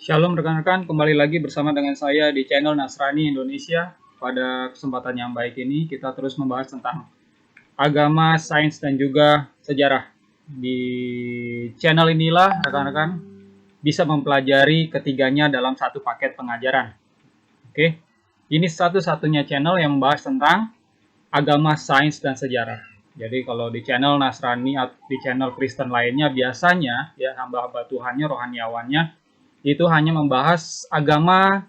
Shalom rekan-rekan, kembali lagi bersama dengan saya di channel Nasrani Indonesia. Pada kesempatan yang baik ini, kita terus membahas tentang agama, sains, dan juga sejarah. Di channel inilah rekan-rekan bisa mempelajari ketiganya dalam satu paket pengajaran. Oke, ini satu-satunya channel yang membahas tentang agama, sains, dan sejarah. Jadi kalau di channel Nasrani atau di channel Kristen lainnya biasanya ya hamba-hamba Tuhannya, rohaniawannya itu hanya membahas agama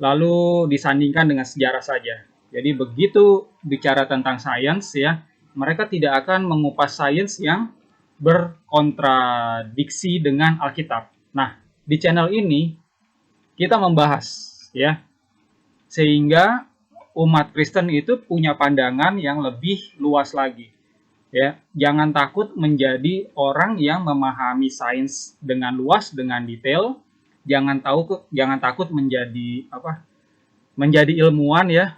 lalu disandingkan dengan sejarah saja. Jadi begitu bicara tentang sains ya, mereka tidak akan mengupas sains yang berkontradiksi dengan Alkitab. Nah, di channel ini kita membahas ya, sehingga umat Kristen itu punya pandangan yang lebih luas lagi. Ya, jangan takut menjadi orang yang memahami sains dengan luas, dengan detail. Jangan takut menjadi menjadi ilmuwan ya.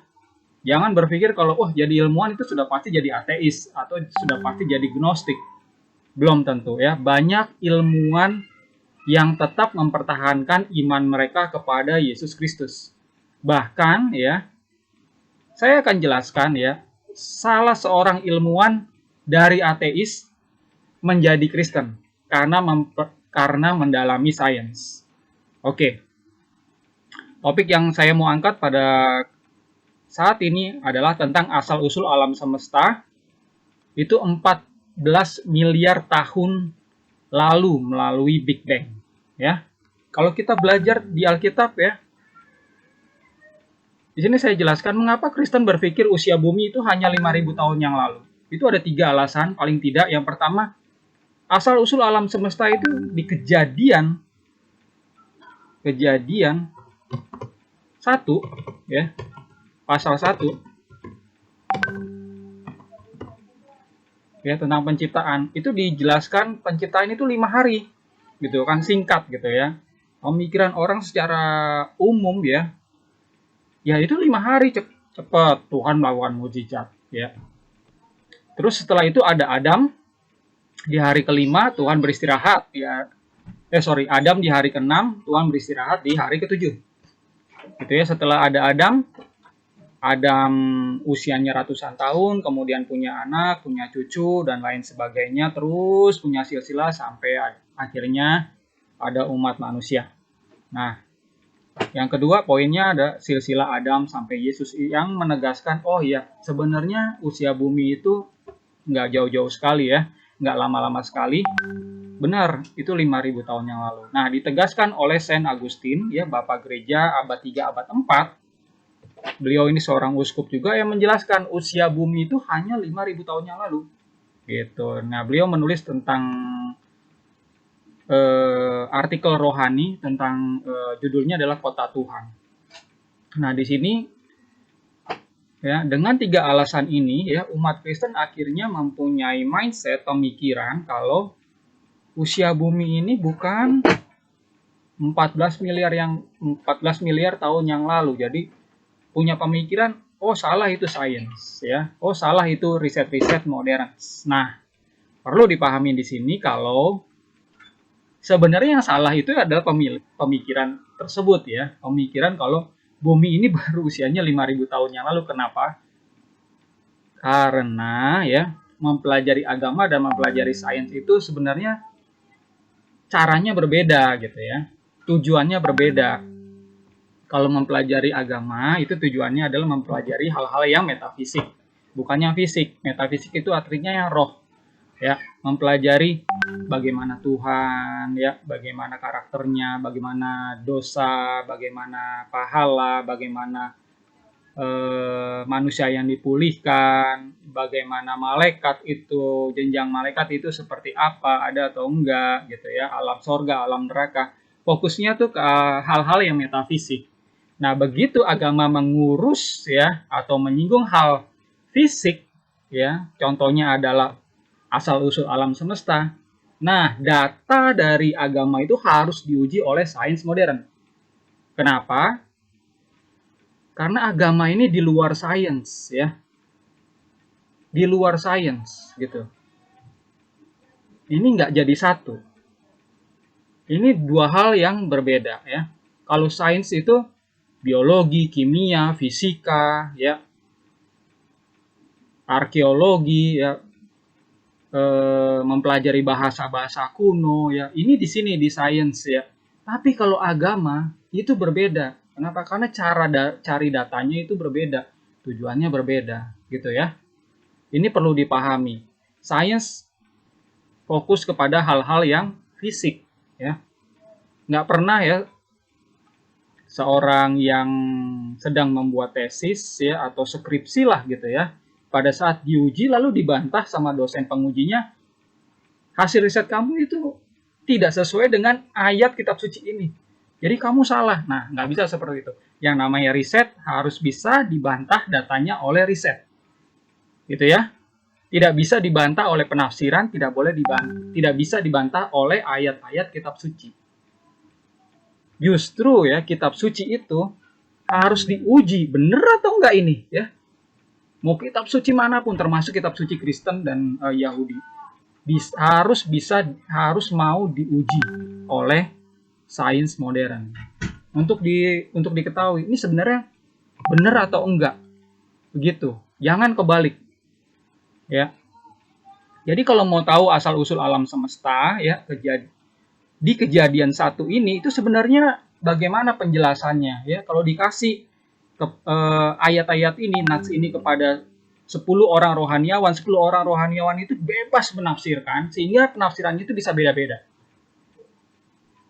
Jangan berpikir kalau jadi ilmuwan itu sudah pasti jadi ateis atau sudah pasti jadi gnostik. Belum tentu ya. Banyak ilmuwan yang tetap mempertahankan iman mereka kepada Yesus Kristus. Bahkan ya, saya akan jelaskan ya, salah seorang ilmuwan dari ateis menjadi Kristen karena mendalami sains. Oke. Topik yang saya mau angkat pada saat ini adalah tentang asal-usul alam semesta. Itu 14 miliar tahun lalu melalui Big Bang. Ya. Kalau kita belajar di Alkitab ya, di sini saya jelaskan mengapa Kristen berpikir usia bumi itu hanya 5.000 tahun yang lalu. Itu ada 3 alasan paling tidak. Yang pertama, asal-usul alam semesta itu di kejadian 1 ya, pasal 1 ya, tentang penciptaan. Itu dijelaskan penciptaan itu 5 hari gitu kan, singkat gitu ya. Pemikiran orang secara umum ya itu 5 hari cepat Tuhan melakukan mujizat ya. Terus setelah itu ada Adam, di hari kelima Tuhan beristirahat ya. Adam di hari ke-6, Tuhan beristirahat di hari ke-7. Gitu ya, setelah ada Adam usianya ratusan tahun, kemudian punya anak, punya cucu, dan lain sebagainya, terus punya silsilah sampai akhirnya ada umat manusia. Nah, yang kedua poinnya ada silsilah Adam sampai Yesus yang menegaskan, sebenarnya usia bumi itu nggak jauh-jauh sekali ya, nggak lama-lama sekali. Benar, itu 5.000 tahun yang lalu. Nah, ditegaskan oleh Saint Augustine, ya, Bapak Gereja abad 3, abad 4. Beliau ini seorang uskup juga yang menjelaskan usia bumi itu hanya 5.000 tahun yang lalu. Gitu. Nah, beliau menulis tentang artikel rohani tentang judulnya adalah Kota Tuhan. Nah, di sini ya, dengan 3 alasan ini ya, umat Kristen akhirnya mempunyai mindset, pemikiran kalau usia bumi ini bukan 14 miliar tahun yang lalu. Jadi punya pemikiran, salah itu sains ya. Salah itu riset-riset modern. Nah, perlu dipahami di sini kalau sebenarnya yang salah itu adalah pemikiran tersebut ya. Pemikiran kalau bumi ini baru usianya 5.000 tahun yang lalu. Kenapa? Karena ya, mempelajari agama dan mempelajari sains itu sebenarnya caranya berbeda gitu ya. Tujuannya berbeda. Kalau mempelajari agama itu tujuannya adalah mempelajari hal-hal yang metafisik, bukan yang fisik. Metafisik itu artinya yang roh. Ya, mempelajari bagaimana Tuhan, ya, bagaimana karakternya, bagaimana dosa, bagaimana pahala, bagaimana manusia yang dipulihkan, bagaimana malaikat itu, jenjang malaikat itu seperti apa, ada atau enggak gitu ya, alam sorga, alam neraka. Fokusnya tuh ke hal-hal yang metafisik. Nah, begitu agama mengurus ya atau menyinggung hal fisik ya, contohnya adalah asal-usul alam semesta. Nah, data dari agama itu harus diuji oleh sains modern. Kenapa? Karena agama ini di luar sains ya. Di luar sains gitu. Ini nggak jadi satu. Ini dua hal yang berbeda ya. Kalau sains itu biologi, kimia, fisika, ya, arkeologi, ya, mempelajari bahasa-bahasa kuno, ya. Ini di sini di sains ya. Tapi kalau agama itu berbeda. Kenapa? Karena cari datanya itu berbeda, tujuannya berbeda, gitu ya. Ini perlu dipahami. Sains fokus kepada hal-hal yang fisik, ya. Nggak pernah ya seorang yang sedang membuat tesis ya atau skripsi lah gitu ya, pada saat diuji lalu dibantah sama dosen pengujinya, hasil riset kamu itu tidak sesuai dengan ayat kitab suci ini. Jadi kamu salah. Nah, nggak bisa seperti itu. Yang namanya riset harus bisa dibantah datanya oleh riset. Gitu ya. Tidak bisa dibantah oleh penafsiran, tidak bisa dibantah oleh ayat-ayat kitab suci. Justru ya kitab suci itu harus diuji benar atau enggak ini ya. Mau kitab suci manapun termasuk kitab suci Kristen dan Yahudi harus mau diuji oleh sains modern untuk diketahui ini sebenarnya benar atau enggak, begitu. Jangan kebalik ya. Jadi kalau mau tahu asal usul alam semesta ya, di kejadian 1 ini itu sebenarnya bagaimana penjelasannya ya. Kalau dikasih ayat-ayat ini, nats ini kepada 10 orang rohaniawan itu bebas menafsirkan, sehingga penafsirannya itu bisa beda-beda.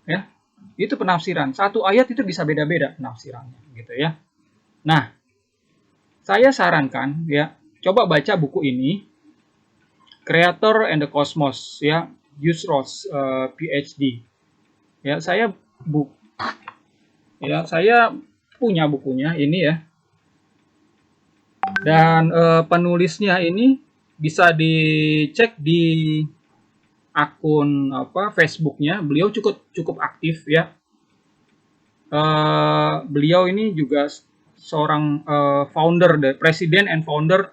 Ya, itu penafsiran. Satu ayat itu bisa beda-beda penafsirannya, gitu ya. Nah, saya sarankan ya, coba baca buku ini, Creator and the Cosmos ya, Hugh Ross, PhD. Ya, saya punya bukunya ini ya. Dan penulisnya ini bisa dicek di akun Facebooknya. Beliau cukup aktif ya. Beliau ini juga seorang presiden and founder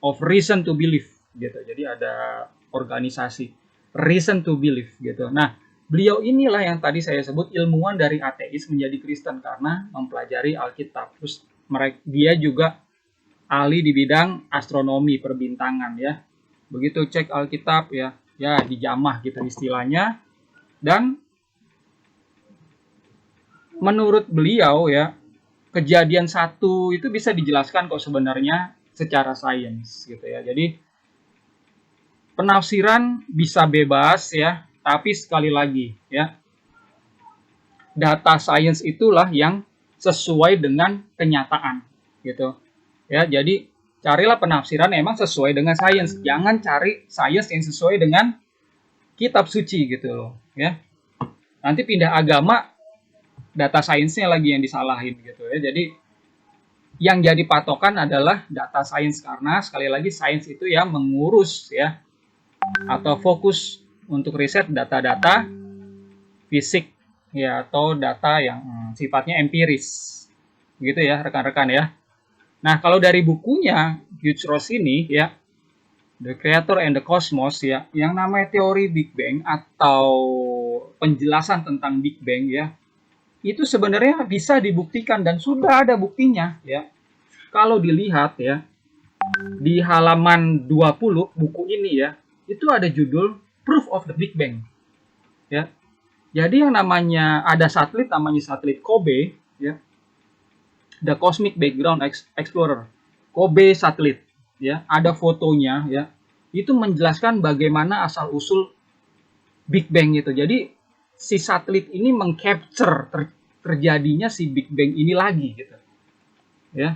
of Reason to Believe gitu. Jadi ada organisasi Reason to Believe gitu. Nah, beliau inilah yang tadi saya sebut ilmuwan dari ateis menjadi Kristen karena mempelajari Alkitab. Terus dia juga ahli di bidang astronomi perbintangan ya. Begitu cek Alkitab ya dijamah gitu istilahnya. Dan menurut beliau ya, kejadian 1 itu bisa dijelaskan kok sebenarnya secara sains gitu ya. Jadi penafsiran bisa bebas ya, tapi sekali lagi ya, data sains itulah yang sesuai dengan kenyataan gitu. Ya, jadi carilah penafsiran emang sesuai dengan sains. Jangan cari sains yang sesuai dengan kitab suci gitu loh, ya. Nanti pindah agama, data sainsnya lagi yang disalahin gitu ya. Jadi yang jadi patokan adalah data sains karena sekali lagi sains itu yang mengurus ya atau fokus untuk riset data-data fisik ya atau data yang sifatnya empiris. Begitu ya, rekan-rekan ya. Nah, kalau dari bukunya Hugh Ross ini ya, The Creator and the Cosmos ya, yang namanya teori Big Bang atau penjelasan tentang Big Bang ya, itu sebenarnya bisa dibuktikan dan sudah ada buktinya ya. Kalau dilihat ya, di halaman 20 buku ini ya, itu ada judul Proof of the Big Bang. Ya. Jadi yang namanya ada satelit namanya satelit Kobe ya, The Cosmic Background Explorer, Kobe satelit ya, ada fotonya ya, itu menjelaskan bagaimana asal usul Big Bang itu. Jadi si satelit ini mengcapture terjadinya si Big Bang ini lagi gitu ya.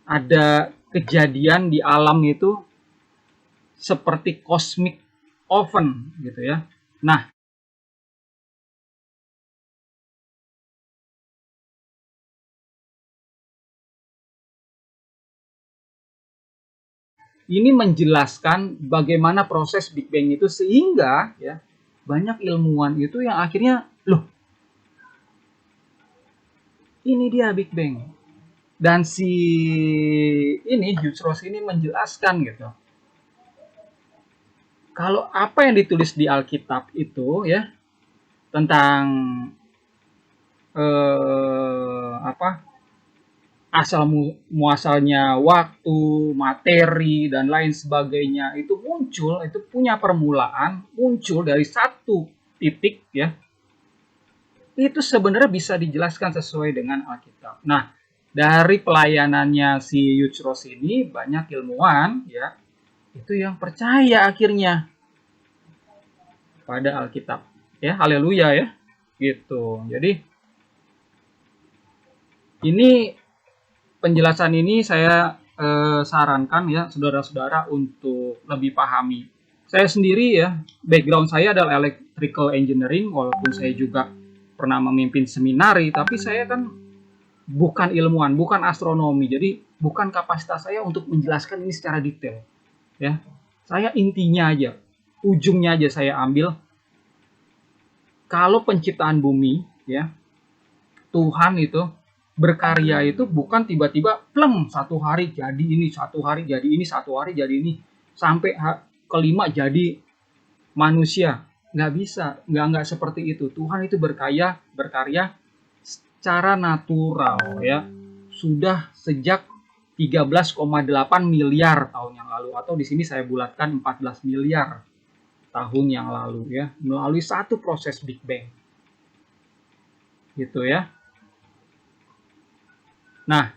Ada kejadian di alam itu seperti cosmic oven gitu ya. Nah, ini menjelaskan bagaimana proses Big Bang itu sehingga ya banyak ilmuwan itu yang akhirnya loh, ini dia Big Bang. Dan si ini Hugh Ross ini menjelaskan gitu. Kalau apa yang ditulis di Alkitab itu ya tentang asal muasalnya waktu, materi, dan lain sebagainya itu muncul, itu punya permulaan, muncul dari satu titik ya. Itu sebenarnya bisa dijelaskan sesuai dengan Alkitab. Nah, dari pelayanannya si Yuchros ini banyak ilmuwan ya, itu yang percaya akhirnya pada Alkitab. Ya, haleluya ya. Gitu. Jadi ini penjelasan ini saya sarankan ya saudara-saudara untuk lebih pahami. Saya sendiri ya, background saya adalah electrical engineering, walaupun saya juga pernah memimpin seminari, tapi saya kan bukan ilmuwan, bukan astronomi, jadi bukan kapasitas saya untuk menjelaskan ini secara detail. Ya, saya intinya aja, ujungnya aja saya ambil. Kalau penciptaan bumi, ya, Tuhan itu berkarya itu bukan tiba-tiba plem satu hari jadi ini, satu hari jadi ini, satu hari jadi ini, sampai kelima jadi manusia. Nggak bisa, nggak seperti itu. Tuhan itu berkarya secara natural ya, sudah sejak 13,8 miliar tahun yang lalu, atau di sini saya bulatkan 14 miliar tahun yang lalu ya, melalui satu proses Big Bang gitu ya. Nah,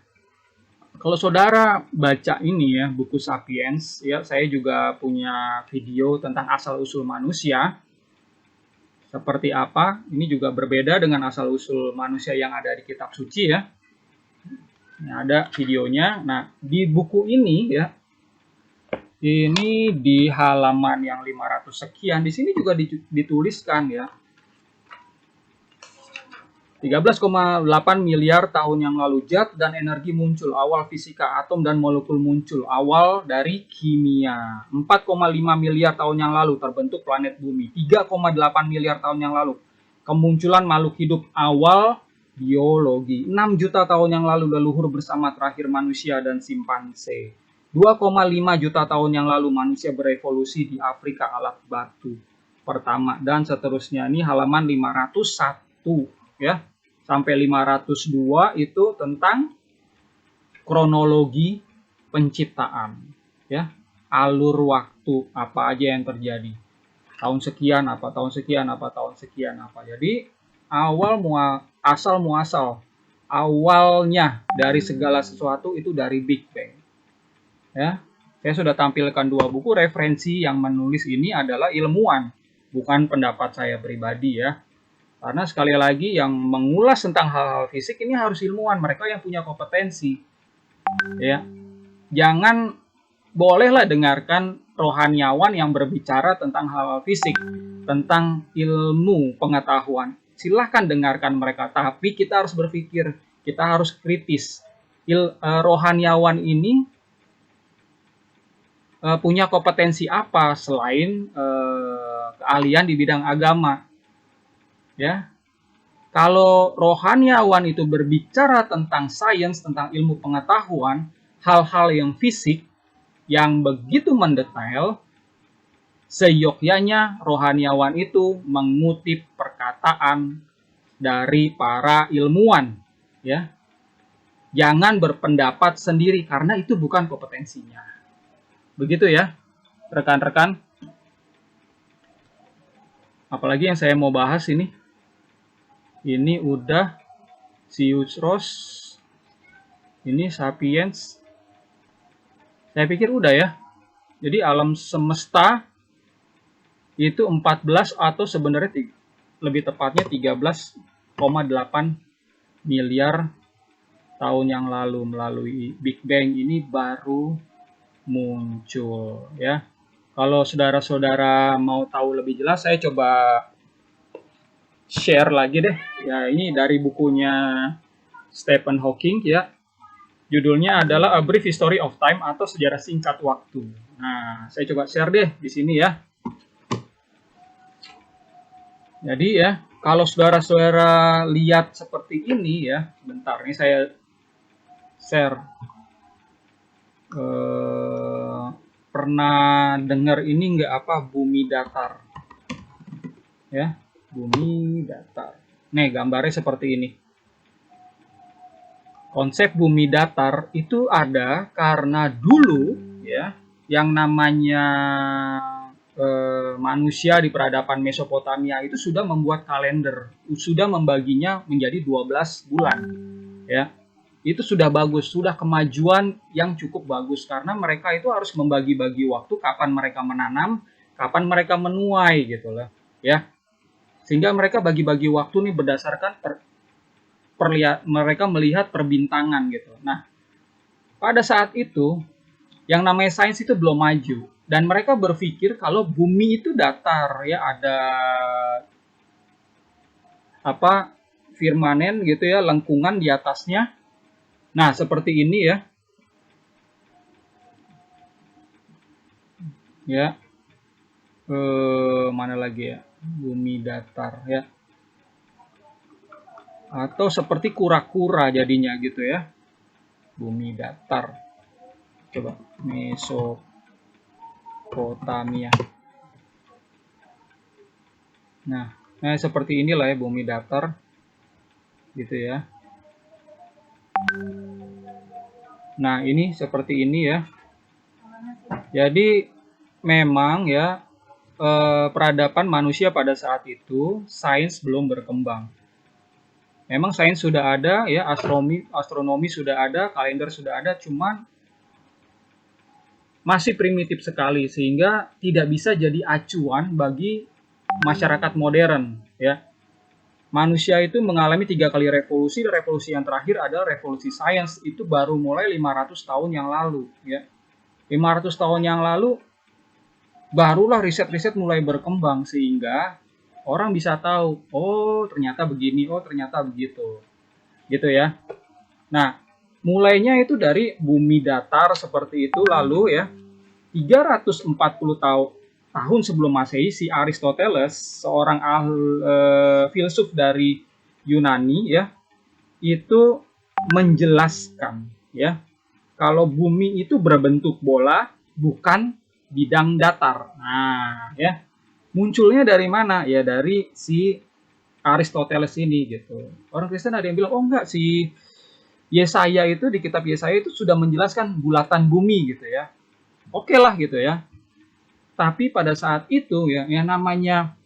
kalau saudara baca ini ya, buku Sapiens, ya saya juga punya video tentang asal-usul manusia. Seperti apa? Ini juga berbeda dengan asal-usul manusia yang ada di kitab suci ya. Ini ada videonya. Nah, di buku ini ya, ini di halaman yang 500 sekian, di sini juga dituliskan ya. 13,8 miliar tahun yang lalu zat dan energi muncul, awal fisika atom dan molekul muncul, awal dari kimia. 4,5 miliar tahun yang lalu terbentuk planet bumi. 3,8 miliar tahun yang lalu kemunculan makhluk hidup, awal biologi. 6 juta tahun yang lalu leluhur bersama terakhir manusia dan simpanse. 2,5 juta tahun yang lalu manusia berevolusi di Afrika alat batu pertama, dan seterusnya. Ini halaman 501 ya, sampai 502 itu tentang kronologi penciptaan ya, alur waktu apa aja yang terjadi, tahun sekian apa, tahun sekian apa, tahun sekian apa. Jadi asal muasal awalnya dari segala sesuatu itu dari Big Bang ya. Saya sudah tampilkan 2 buku referensi. Yang menulis ini adalah ilmuwan, bukan pendapat saya pribadi ya. Karena sekali lagi yang mengulas tentang hal-hal fisik ini harus ilmuwan, mereka yang punya kompetensi. Ya. Jangan, bolehlah dengarkan rohaniawan yang berbicara tentang hal-hal fisik, tentang ilmu pengetahuan. Silahkan dengarkan mereka, tapi kita harus berpikir, kita harus kritis. Rohaniawan ini punya kompetensi apa selain keahlian di bidang agama. Ya, kalau rohaniawan itu berbicara tentang sains, tentang ilmu pengetahuan, hal-hal yang fisik, yang begitu mendetail, seyogyanya rohaniawan itu mengutip perkataan dari para ilmuwan. Ya, jangan berpendapat sendiri karena itu bukan kompetensinya. Begitu ya, rekan-rekan. Apalagi yang saya mau bahas ini. Ini udah si Yuchros, ini Sapiens. Saya pikir udah ya. Jadi alam semesta itu 14 atau sebenarnya lebih tepatnya 13,8 miliar tahun yang lalu melalui Big Bang ini baru muncul ya. Kalau saudara-saudara mau tahu lebih jelas, saya coba share lagi deh. Ya, ini dari bukunya Stephen Hawking ya. Judulnya adalah A Brief History of Time atau Sejarah Singkat Waktu. Nah, saya coba share deh di sini ya. Jadi ya, kalau saudara-saudara lihat seperti ini ya, bentar ini saya share. Pernah dengar ini nggak, apa, bumi datar? Ya. Bumi datar. Nih gambarnya seperti ini. Konsep bumi datar itu ada karena dulu ya yang namanya manusia di peradaban Mesopotamia itu sudah membuat kalender, sudah membaginya menjadi 12 bulan. Ya. Itu sudah bagus, sudah kemajuan yang cukup bagus karena mereka itu harus membagi-bagi waktu kapan mereka menanam, kapan mereka menuai gitu loh. Ya. Sehingga mereka bagi-bagi waktu nih berdasarkan mereka melihat perbintangan gitu. Nah, pada saat itu yang namanya sains itu belum maju dan mereka berpikir kalau bumi itu datar ya, ada apa firmanen gitu ya, lengkungan di atasnya. Nah, seperti ini ya. Ya. Mana lagi ya? Bumi datar ya. Atau seperti kura-kura jadinya gitu ya. Bumi datar. Coba Mesopotamia. Nah, seperti inilah ya bumi datar gitu ya. Nah, ini seperti ini ya. Jadi memang ya peradaban manusia pada saat itu sains belum berkembang. Memang sains sudah ada ya, astronomi sudah ada, kalender sudah ada, cuman masih primitif sekali sehingga tidak bisa jadi acuan bagi masyarakat modern ya. Manusia itu mengalami 3 kali revolusi. Revolusi yang terakhir adalah revolusi sains, itu baru mulai 500 tahun yang lalu ya. 500 tahun yang lalu barulah riset-riset mulai berkembang sehingga orang bisa tahu, oh ternyata begini, oh ternyata begitu. Gitu ya. Nah, mulainya itu dari bumi datar seperti itu, lalu ya 340 tahun sebelum Masehi si Aristoteles, seorang filsuf dari Yunani ya, itu menjelaskan ya kalau bumi itu berbentuk bola, bukan bidang datar. Nah, ya. Munculnya dari mana? Ya dari si Aristoteles ini gitu. Orang Kristen ada yang bilang, "Oh enggak, si Yesaya itu di kitab Yesaya itu sudah menjelaskan bulatan bumi gitu ya." Oke lah gitu ya. Tapi pada saat itu ya yang namanya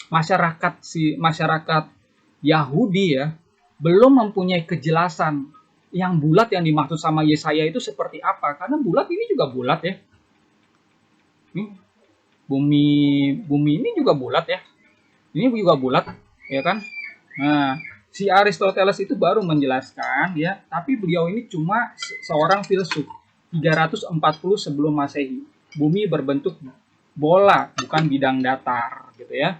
masyarakat Yahudi ya belum mempunyai kejelasan yang bulat yang dimaksud sama Yesaya itu seperti apa, karena bulat ini juga bulat ya. Bumi ini juga bulat ya. Ini juga bulat ya kan. Nah, si Aristoteles itu baru menjelaskan ya, tapi beliau ini cuma seorang filsuf 340 sebelum Masehi. Bumi berbentuk bola, bukan bidang datar gitu ya.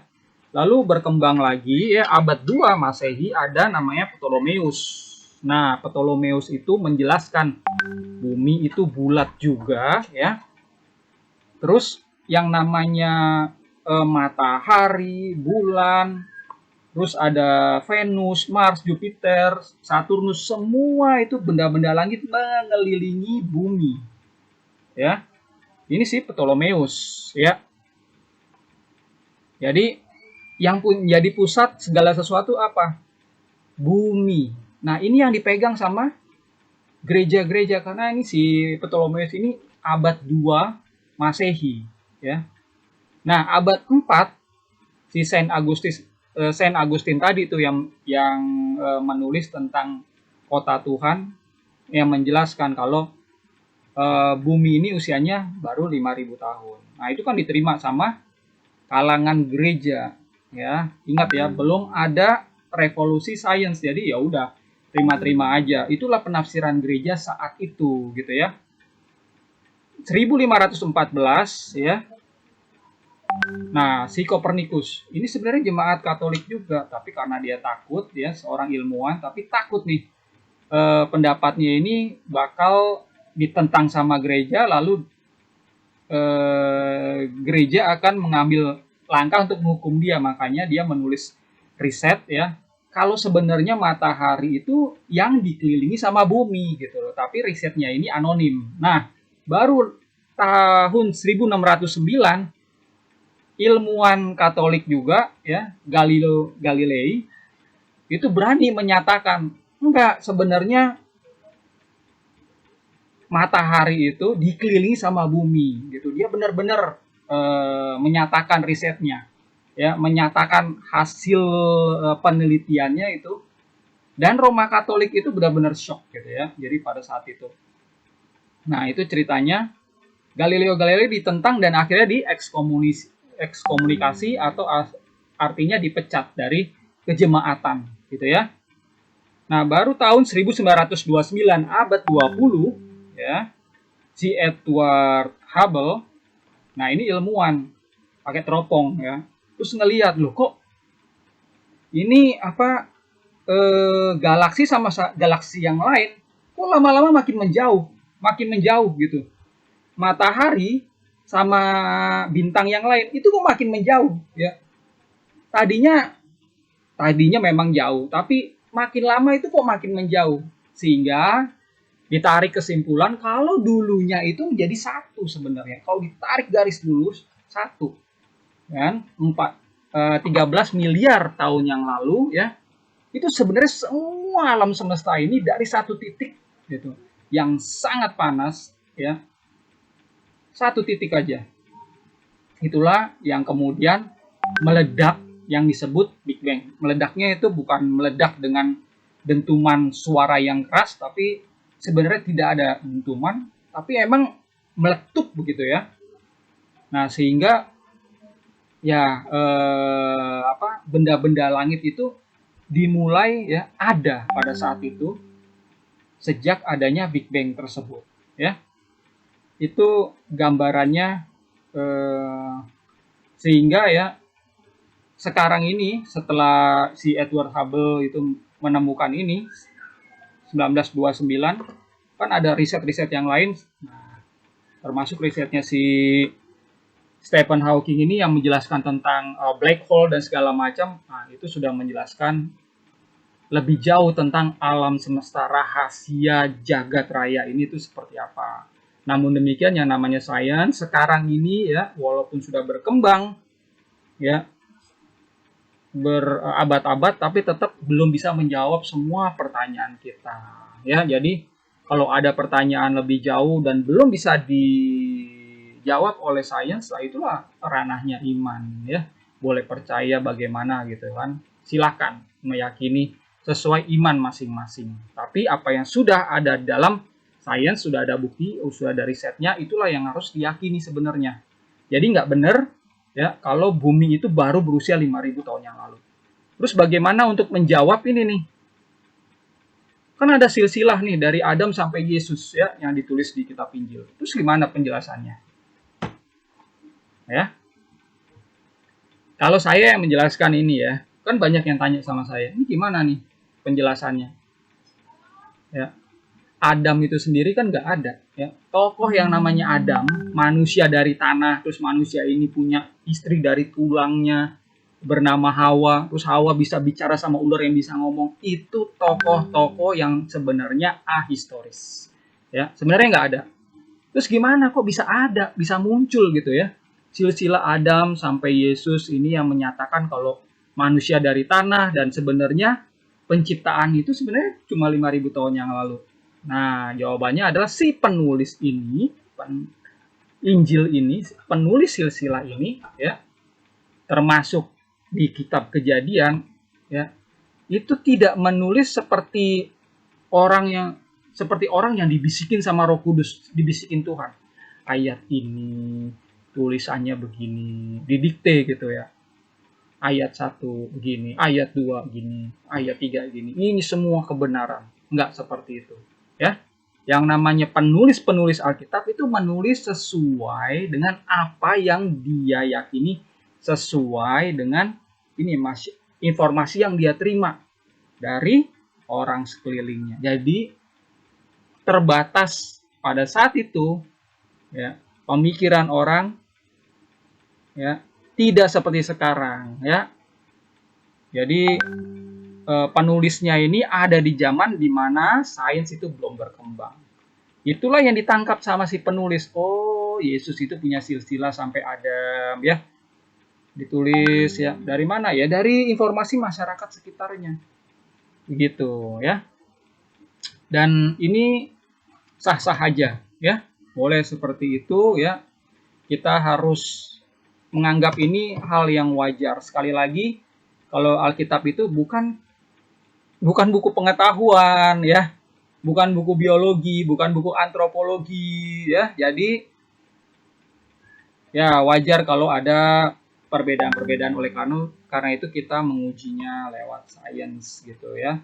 Lalu berkembang lagi ya abad 2 Masehi ada namanya Ptolemeus. Nah, Ptolemeus itu menjelaskan bumi itu bulat juga ya. Terus yang namanya matahari, bulan, terus ada Venus, Mars, Jupiter, Saturnus, semua itu benda-benda langit mengelilingi bumi. Ya. Ini sih Ptolemeus ya. Jadi yang menjadi pusat segala sesuatu apa? Bumi. Nah, ini yang dipegang sama gereja-gereja karena ini si Ptolemeus ini abad 2 Masehi ya. Nah, abad 4 si Saint Augustine tadi itu yang menulis tentang kota Tuhan, yang menjelaskan kalau bumi ini usianya baru 5.000 tahun. Nah, itu kan diterima sama kalangan gereja ya. Ingat ya, belum ada revolusi sains. Jadi ya udah terima-terima aja. Itulah penafsiran gereja saat itu gitu ya. 1514 ya. Nah, si Kopernikus ini sebenarnya jemaat Katolik juga, tapi karena dia takut ya, seorang ilmuwan tapi takut nih pendapatnya ini bakal ditentang sama gereja, lalu gereja akan mengambil langkah untuk menghukum dia. Makanya dia menulis riset ya, kalau sebenarnya matahari itu yang dikelilingi sama bumi gitu loh, tapi risetnya ini anonim. Nah, baru tahun 1609 ilmuwan Katolik juga ya, Galileo Galilei itu berani menyatakan enggak, sebenarnya matahari itu dikelilingi sama bumi gitu. Dia benar-benar menyatakan risetnya, ya, menyatakan hasil penelitiannya itu, dan Roma Katolik itu benar-benar shock gitu ya. Jadi pada saat itu, nah itu ceritanya Galileo Galilei ditentang dan akhirnya ekskomunikasi atau artinya dipecat dari kejemaatan gitu ya. Nah, baru tahun 1929 abad 20 ya, si Edward Hubble, nah ini ilmuwan pakai teropong ya, terus ngelihat loh kok ini apa, galaksi sama galaksi yang lain kok lama-lama makin menjauh gitu. Matahari sama bintang yang lain itu kok makin menjauh ya. Tadinya memang jauh, tapi makin lama itu kok makin menjauh, sehingga ditarik kesimpulan kalau dulunya itu menjadi satu sebenarnya. Kalau ditarik garis lurus satu, kan 13 miliar tahun yang lalu ya, itu sebenarnya semua alam semesta ini dari satu titik gitu, yang sangat panas ya, satu titik aja. Itulah yang kemudian meledak, yang disebut Big Bang. Meledaknya itu bukan meledak dengan dentuman suara yang keras, tapi sebenarnya tidak ada dentuman, tapi emang meletup begitu ya. Nah, sehingga ya benda-benda langit itu dimulai ya ada pada saat itu, sejak adanya Big Bang tersebut ya. Itu gambarannya, sehingga ya sekarang ini setelah si Edward Hubble itu menemukan ini 1929, kan ada riset-riset yang lain, nah, termasuk risetnya si Stephen Hawking ini yang menjelaskan tentang black hole dan segala macam. Nah, itu sudah menjelaskan lebih jauh tentang alam semesta rahasia jagat raya ini itu seperti apa. Namun demikian, yang namanya sains sekarang ini ya, walaupun sudah berkembang ya berabad-abad, tapi tetap belum bisa menjawab semua pertanyaan kita ya. Jadi kalau ada pertanyaan lebih jauh dan belum bisa dijawab oleh sains, itulah ranahnya iman ya. Boleh percaya bagaimana gitu kan, silakan meyakini sesuai iman masing-masing. Tapi apa yang sudah ada dalam sains, sudah ada bukti, sudah ada risetnya, itulah yang harus diyakini sebenarnya. Jadi nggak benar ya kalau bumi itu baru berusia 5.000 tahun yang lalu. Terus bagaimana untuk menjawab ini nih? Kan ada silsilah nih dari Adam sampai Yesus ya yang ditulis di kitab Injil. Terus gimana penjelasannya? Ya. Kalau saya yang menjelaskan ini ya, kan banyak yang tanya sama saya, ini gimana nih penjelasannya? Ya. Adam itu sendiri kan nggak ada ya. Tokoh yang namanya Adam, manusia dari tanah, terus manusia ini punya istri dari tulangnya bernama Hawa, terus Hawa bisa bicara sama ular yang bisa ngomong. Itu tokoh-tokoh yang sebenarnya ahistoris ya, sebenarnya nggak ada. Terus gimana kok bisa ada, bisa muncul gitu ya, silsilah Adam sampai Yesus ini yang menyatakan kalau manusia dari tanah, dan sebenarnya penciptaan itu sebenarnya cuma 5.000 tahun yang lalu. Nah, jawabannya adalah si penulis ini, Injil ini, penulis silsilah ini ya, termasuk di kitab Kejadian ya, itu tidak menulis seperti orang yang dibisikin sama Roh Kudus, dibisikin Tuhan. Ayat ini tulisannya begini, didikte gitu ya. Ayat 1 begini, ayat 2 gini, ayat 3 gini. Ini semua kebenaran. Enggak seperti itu ya. Yang namanya penulis-penulis Alkitab itu menulis sesuai dengan apa yang dia yakini, sesuai dengan ini informasi yang dia terima dari orang sekelilingnya. Jadi terbatas pada saat itu ya, pemikiran orang ya tidak seperti sekarang ya. Jadi penulisnya ini ada di zaman di mana sains itu belum berkembang. Itulah yang ditangkap sama si penulis. Oh, Yesus itu punya silsilah sampai Adam ya. Ditulis ya, dari mana ya? Dari informasi masyarakat sekitarnya. Begitu ya. Dan ini sah-sah aja ya. Boleh seperti itu ya. Kita harus menganggap ini hal yang wajar. Sekali lagi, kalau Alkitab itu bukan buku pengetahuan ya, bukan buku biologi, bukan buku antropologi ya. Jadi ya wajar kalau ada perbedaan-perbedaan oleh karena itu kita mengujinya lewat sains gitu ya.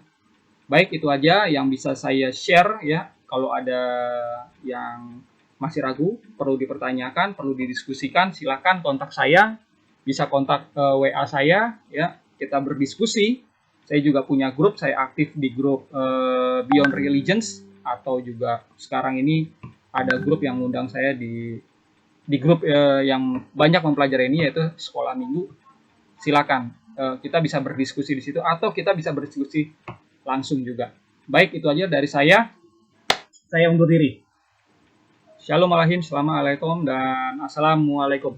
Baik, itu aja yang bisa saya share ya. Kalau ada yang masih ragu, perlu dipertanyakan, perlu didiskusikan, silakan kontak saya. Bisa kontak WA saya ya. Kita berdiskusi. Saya juga punya grup, saya aktif di grup Beyond Religions, atau juga sekarang ini ada grup yang undang saya di grup yang banyak mempelajari ini, yaitu Sekolah Minggu. Silakan kita bisa berdiskusi di situ, atau kita bisa berdiskusi langsung juga. Baik, itu aja dari saya. Saya undur diri. Shalom alaikum, assalamualaikum, dan assalamualaikum.